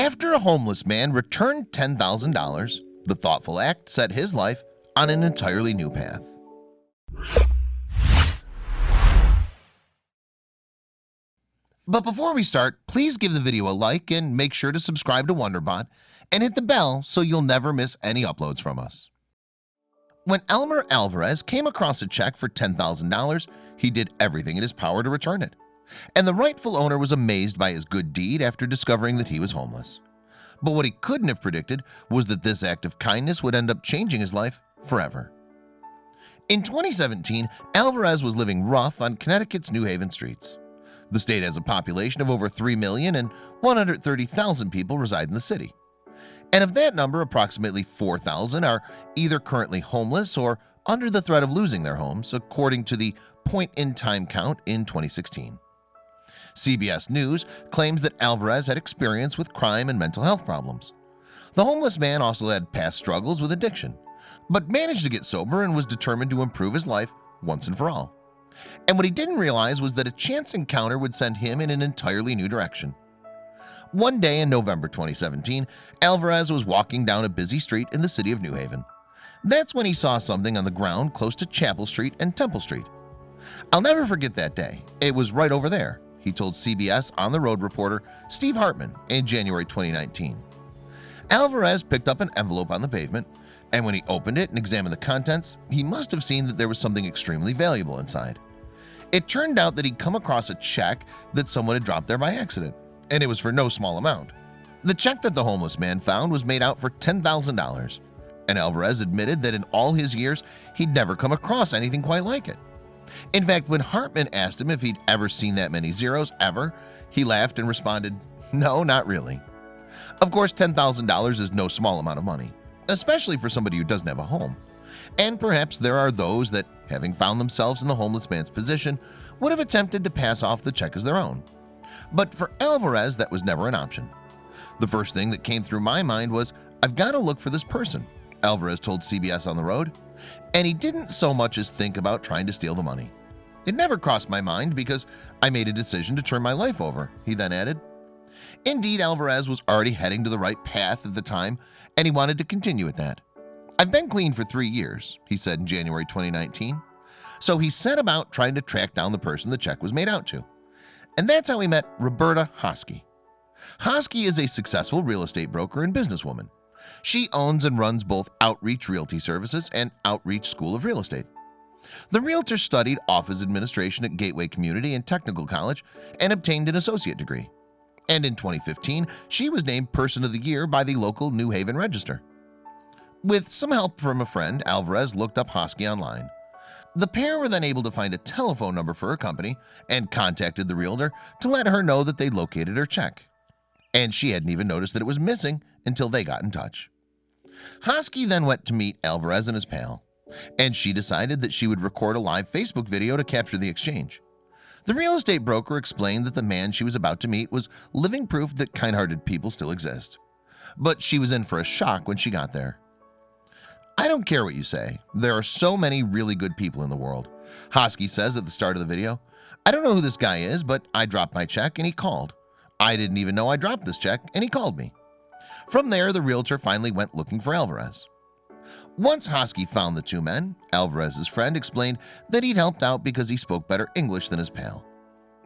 After a homeless man returned $10,000, the thoughtful act set his life on an entirely new path. But before we start, please give the video a like and make sure to subscribe to Wonderbot and hit the bell so you'll never miss any uploads from us. When Elmer Alvarez came across a check for $10,000, he did everything in his power to return it. And the rightful owner was amazed by his good deed after discovering that he was homeless. But what he couldn't have predicted was that this act of kindness would end up changing his life forever. In 2017, Alvarez was living rough on Connecticut's New Haven streets. The state has a population of over 3 million and 130,000 people reside in the city. And of that number, approximately 4,000 are either currently homeless or under the threat of losing their homes, according to the point-in-time count in 2016. CBS News claims that Alvarez had experience with crime and mental health problems. The homeless man also had past struggles with addiction, but managed to get sober and was determined to improve his life once and for all. And what he didn't realize was that a chance encounter would send him in an entirely new direction. One day in November 2017, Alvarez was walking down a busy street in the city of New Haven. That's when he saw something on the ground close to Chapel Street and Temple Street. "I'll never forget that day. It was right over there," he told CBS on-the-road reporter Steve Hartman in January 2019. Alvarez picked up an envelope on the pavement, and when he opened it and examined the contents, he must have seen that there was something extremely valuable inside. It turned out that he'd come across a check that someone had dropped there by accident, and it was for no small amount. The check that the homeless man found was made out for $10,000, and Alvarez admitted that in all his years he'd never come across anything quite like it. In fact, when Hartman asked him if he'd ever seen that many zeros ever, he laughed and responded, "No, not really." Of course, $10,000 is no small amount of money, especially for somebody who doesn't have a home. And perhaps there are those that, having found themselves in the homeless man's position, would have attempted to pass off the check as their own. But for Alvarez, that was never an option. "The first thing that came through my mind was, I've got to look for this person," Alvarez told CBS on the road. And he didn't so much as think about trying to steal the money. "It never crossed my mind because I made a decision to turn my life over," he then added. Indeed, Alvarez was already heading to the right path at the time, and he wanted to continue at that. "I've been clean for 3 years," he said in January 2019. So he set about trying to track down the person the check was made out to. And that's how he met Roberta Hosky. Hosky is a successful real estate broker and businesswoman. She owns and runs both Outreach Realty Services and Outreach School of Real Estate. The realtor studied office administration at Gateway Community and Technical College and obtained an associate degree. And in 2015, she was named Person of the Year by the local New Haven Register. With some help from a friend, Alvarez looked up Hosky online. The pair were then able to find a telephone number for her company and contacted the realtor to let her know that they'd located her check. And she hadn't even noticed that it was missing until they got in touch. Hosky then went to meet Alvarez and his pal, and she decided that she would record a live Facebook video to capture the exchange. The real estate broker explained that the man she was about to meet was living proof that kind-hearted people still exist. But she was in for a shock when she got there. "I don't care what you say. There are so many really good people in the world," Hosky says at the start of the video. "I don't know who this guy is, but I dropped my check and he called. I didn't even know I dropped this check and he called me." From there, the realtor finally went looking for Alvarez. Once Hosky found the two men, Alvarez's friend explained that he'd helped out because he spoke better English than his pal.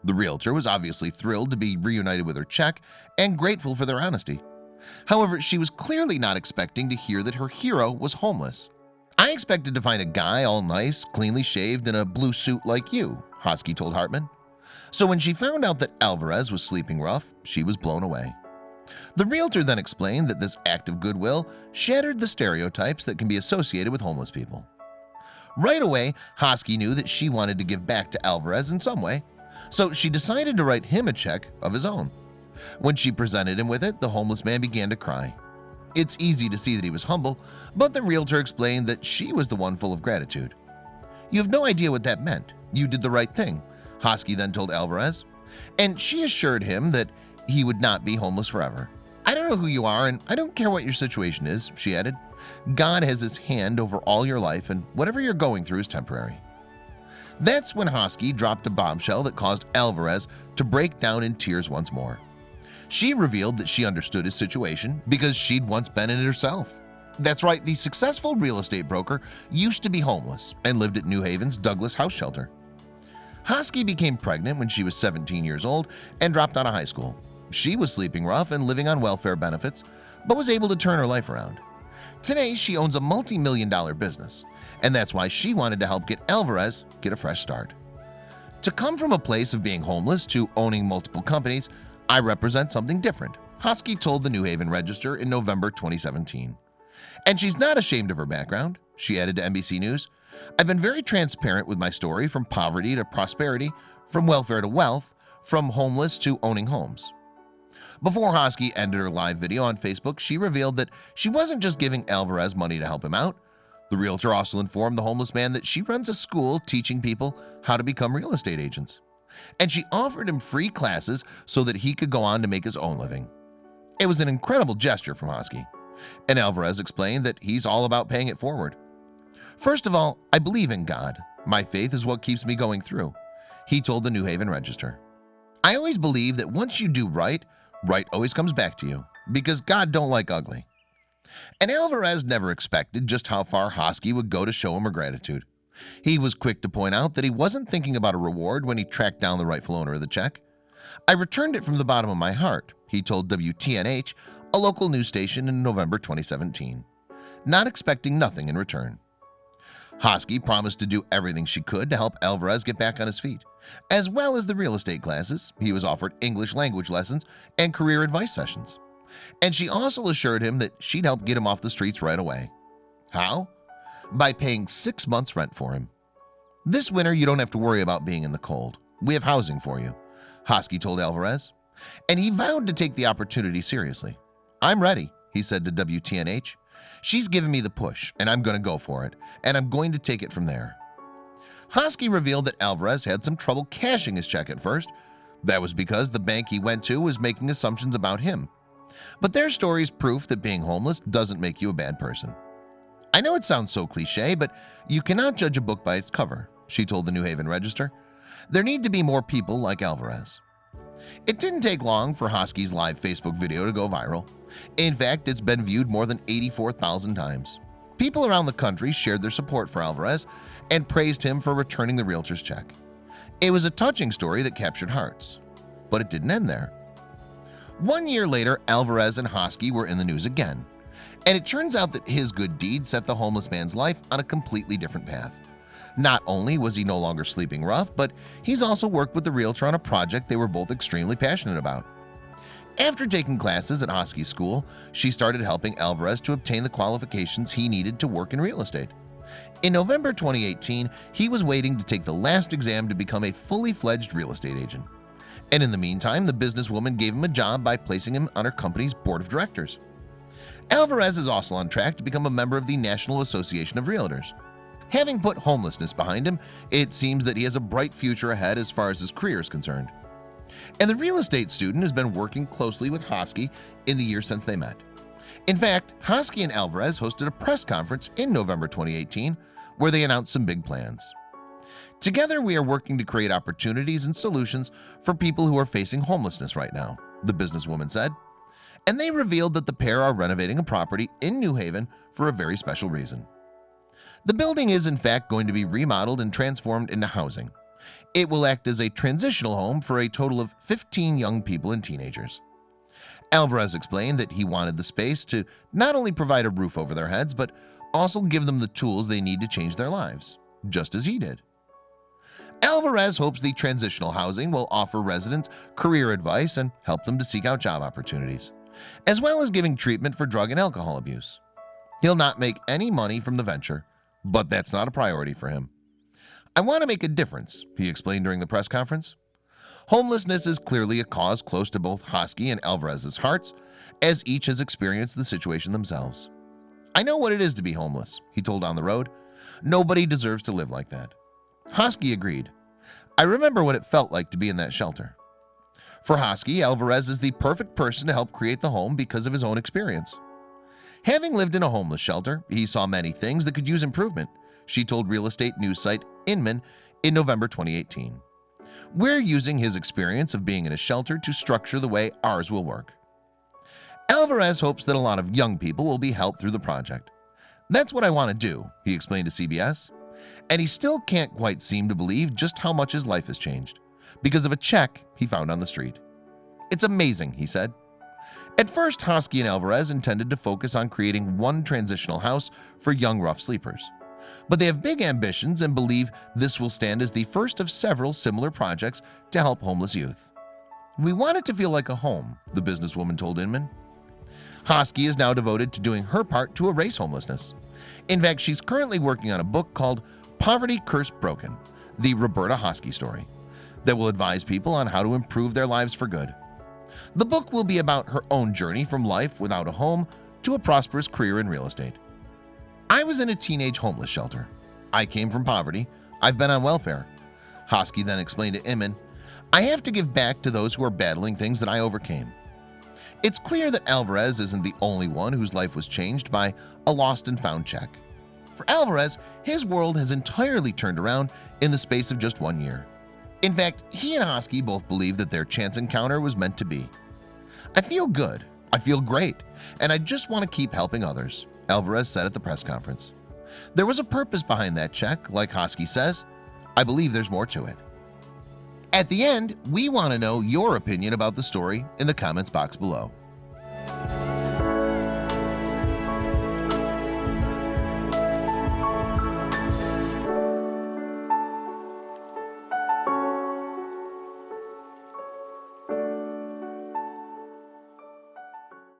The realtor was obviously thrilled to be reunited with her check and grateful for their honesty. However, she was clearly not expecting to hear that her hero was homeless. "I expected to find a guy all nice, cleanly shaved in a blue suit like you," Hosky told Hartman. So when she found out that Alvarez was sleeping rough, she was blown away. The realtor then explained that this act of goodwill shattered the stereotypes that can be associated with homeless people. Right away, Hosky knew that she wanted to give back to Alvarez in some way, so she decided to write him a check of his own. When she presented him with it, the homeless man began to cry. It's easy to see that he was humble, but the realtor explained that she was the one full of gratitude. "You have no idea what that meant. You did the right thing," Hosky then told Alvarez, and she assured him that he would not be homeless forever. "I don't know who you are, and I don't care what your situation is," she added. "God has his hand over all your life, and whatever you're going through is temporary." That's when Hosky dropped a bombshell that caused Alvarez to break down in tears once more. She revealed that she understood his situation because she'd once been in it herself. That's right, the successful real estate broker used to be homeless and lived at New Haven's Douglas House Shelter. Hosky became pregnant when she was 17 years old and dropped out of high school. She was sleeping rough and living on welfare benefits, but was able to turn her life around. Today, she owns a multi-million-dollar business, and that's why she wanted to help get Alvarez get a fresh start. To come from a place of being homeless to owning multiple companies, I represent something different, Hosky told the New Haven Register in November 2017. And she's not ashamed of her background. She added to NBC News, "I've been very transparent with my story from poverty to prosperity, from welfare to wealth, from homeless to owning homes." Before Hosky ended her live video on Facebook, she revealed that she wasn't just giving Alvarez money to help him out. The realtor also informed the homeless man that she runs a school teaching people how to become real estate agents. And she offered him free classes so that he could go on to make his own living. It was an incredible gesture from Hosky, and Alvarez explained that he's all about paying it forward. "First of all, I believe in God. My faith is what keeps me going through," he told the New Haven Register. "I always believe that once you do right, right always comes back to you, because God don't like ugly." And Alvarez never expected just how far Hosky would go to show him her gratitude. He was quick to point out that he wasn't thinking about a reward when he tracked down the rightful owner of the check. "I returned it from the bottom of my heart," he told WTNH, a local news station, in November 2017, not expecting nothing in return. Hosky promised to do everything she could to help Alvarez get back on his feet, as well as the real estate classes. He was offered English language lessons and career advice sessions. And she also assured him that she'd help get him off the streets right away. How? By paying 6 months rent for him. "This winter you don't have to worry about being in the cold. We have housing for you," Hosky told Alvarez, and he vowed to take the opportunity seriously. "I'm ready," he said to WTNH. "She's given me the push, and I'm going to go for it, and I'm going to take it from there." Hosky revealed that Alvarez had some trouble cashing his check at first. That was because the bank he went to was making assumptions about him. But their story is proof that being homeless doesn't make you a bad person. "I know it sounds so cliche, but you cannot judge a book by its cover," she told the New Haven Register. "There need to be more people like Alvarez." It didn't take long for Hosky's live Facebook video to go viral. In fact, it's been viewed more than 84,000 times. People around the country shared their support for Alvarez and praised him for returning the realtor's check. It was a touching story that captured hearts. But it didn't end there. 1 year later, Alvarez and Hosky were in the news again, and it turns out that his good deed set the homeless man's life on a completely different path. Not only was he no longer sleeping rough, but he's also worked with the realtor on a project they were both extremely passionate about. After taking classes at Hosky's school, she started helping Alvarez to obtain the qualifications he needed to work in real estate. In November 2018, he was waiting to take the last exam to become a fully fledged real estate agent. And in the meantime, the businesswoman gave him a job by placing him on her company's board of directors. Alvarez is also on track to become a member of the National Association of Realtors. Having put homelessness behind him, it seems that he has a bright future ahead as far as his career is concerned. And the real estate student has been working closely with Hosky in the year since they met. In fact, Hosky and Alvarez hosted a press conference in November 2018 where they announced some big plans. "Together, we are working to create opportunities and solutions for people who are facing homelessness right now," the businesswoman said. And they revealed that the pair are renovating a property in New Haven for a very special reason. The building is in fact going to be remodeled and transformed into housing. It will act as a transitional home for a total of 15 young people and teenagers. Alvarez explained that he wanted the space to not only provide a roof over their heads, but also give them the tools they need to change their lives, just as he did. Alvarez hopes the transitional housing will offer residents career advice and help them to seek out job opportunities, as well as giving treatment for drug and alcohol abuse. He'll not make any money from the venture, but that's not a priority for him. "I want to make a difference," he explained during the press conference. Homelessness is clearly a cause close to both Hosky and Alvarez's hearts, as each has experienced the situation themselves. "I know what it is to be homeless," he told On the Road. "Nobody deserves to live like that." Hosky agreed. "I remember what it felt like to be in that shelter." For Hosky, Alvarez is the perfect person to help create the home because of his own experience. Having lived in a homeless shelter, he saw many things that could use improvement, she told real estate news site Inman in November 2018. We're using his experience of being in a shelter to structure the way ours will work. Alvarez hopes that a lot of young people will be helped through the project. That's what I want to do, he explained to CBS. And he still can't quite seem to believe just how much his life has changed because of a check he found on the street. It's amazing, he said. At first, Hosky and Alvarez intended to focus on creating one transitional house for young rough sleepers. But they have big ambitions and believe this will stand as the first of several similar projects to help homeless youth. We want it to feel like a home, the businesswoman told Inman. Hosky is now devoted to doing her part to erase homelessness. In fact, she's currently working on a book called Poverty Curse Broken, the Roberta Hosky story, that will advise people on how to improve their lives for good. The book will be about her own journey from life without a home to a prosperous career in real estate. I was in a teenage homeless shelter. I came from poverty. I've been on welfare. Hosky then explained to Inman, I have to give back to those who are battling things that I overcame. It's clear that Alvarez isn't the only one whose life was changed by a lost and found check. For Alvarez, his world has entirely turned around in the space of just 1 year. In fact, he and Hosky both believe that their chance encounter was meant to be. I feel good, I feel great, and I just want to keep helping others, Alvarez said at the press conference. There was a purpose behind that check, like Hosky says. I believe there's more to it. At the end, we want to know your opinion about the story in the comments box below.